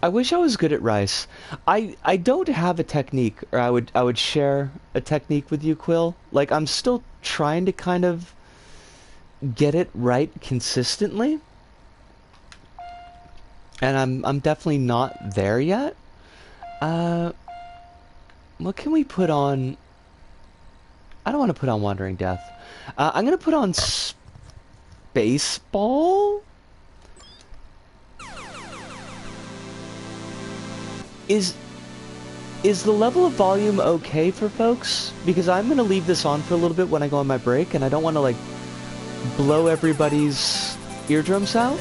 I wish I was good at rice. I don't have a technique, or I would share a technique with you, Quill. Like I'm still trying to kind of get it right consistently. And I'm definitely not there yet. What can we put on? I don't want to put on Wandering Death. I'm gonna put on Spaceball. Is the level of volume okay for folks? Because I'm gonna leave this on for a little bit when I go on my break, and I don't want to like blow everybody's eardrums out.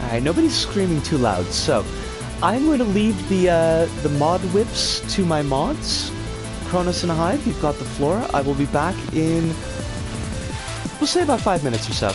Alright, nobody's screaming too loud, so I'm going to leave the mod whips to my mods. Kronos and Hive, you've got the floor. I will be back in, we'll say about 5 minutes or so.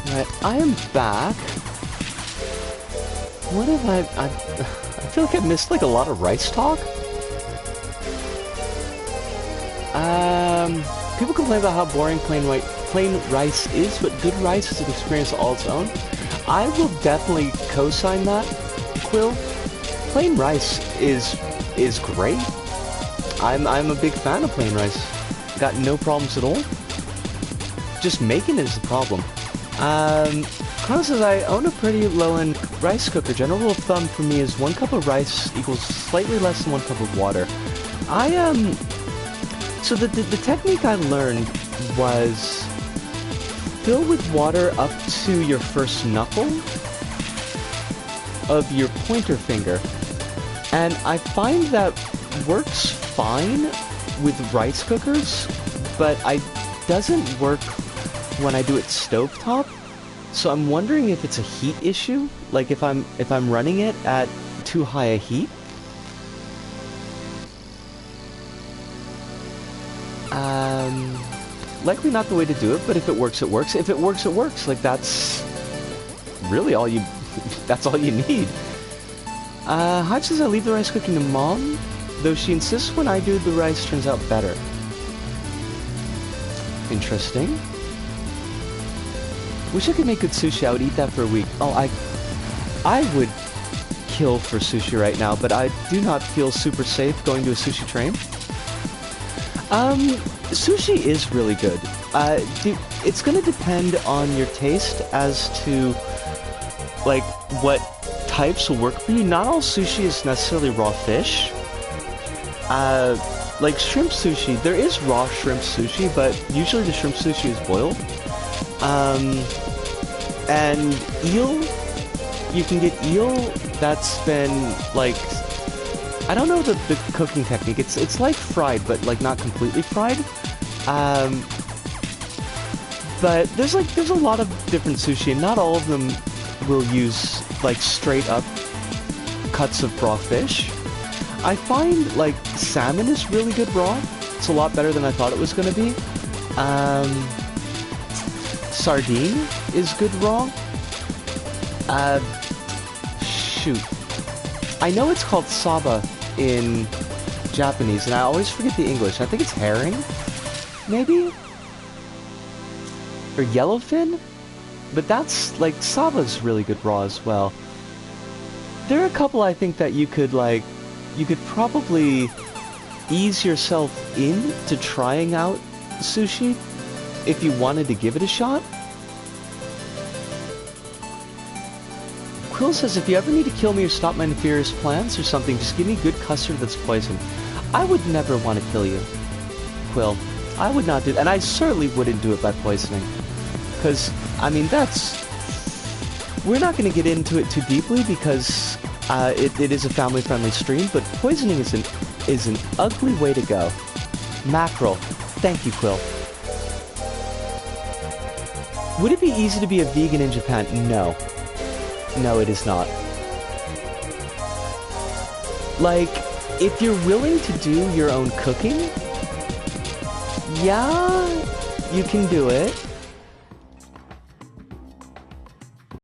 Right, I am back. What have I feel like I missed like a lot of rice talk. People complain about how boring plain rice is, but good rice is an experience all its own. I will definitely co-sign that, Quill. Plain rice is great. I'm a big fan of plain rice. Got no problems at all. Just making it is the problem. Chrono says I own a pretty low-end rice cooker. General rule of thumb for me is 1 cup of rice equals slightly less than 1 cup of water. So the technique I learned was fill with water up to your first knuckle of your pointer finger. And I find that works fine with rice cookers, but it doesn't work when I do it stovetop. So I'm wondering if it's a heat issue, like if I'm running it at too high a heat. Likely not the way to do it, but if it works, it works. If it works, it works. Like, that's really all you... that's all you need. Hodge says I leave the rice cooking to Mom, though she insists when I do, the rice turns out better. Interesting. Wish I could make good sushi. I would eat that for a week. Oh, I would kill for sushi right now, but I do not feel super safe going to a sushi train. Sushi is really good. It's gonna depend on your taste as to, like, what types will work for you. Not all sushi is necessarily raw fish. Like shrimp sushi, there is raw shrimp sushi, but usually the shrimp sushi is boiled. And eel, you can get eel that's been, like, I don't know the cooking technique. It's like fried, but like not completely fried. But there's a lot of different sushi, and not all of them will use like straight up cuts of raw fish. I find like salmon is really good raw. It's a lot better than I thought it was gonna be. Sardine is good raw. Shoot. I know it's called saba in Japanese, and I always forget the English. I think it's herring, maybe? Or yellowfin? But that's, like, saba's really good raw as well. There are a couple I think that you could probably ease yourself into trying out sushi if you wanted to give it a shot. Quill says, if you ever need to kill me or stop my nefarious plans or something, just give me good custard that's poisoned. I would never want to kill you, Quill. I would not do that, and I certainly wouldn't do it by poisoning. Because, I mean, we're not going to get into it too deeply because it is a family-friendly stream, but poisoning is an ugly way to go. Mackerel. Thank you, Quill. Would it be easy to be a vegan in Japan? No. No, it is not. Like, if you're willing to do your own cooking, yeah, you can do it.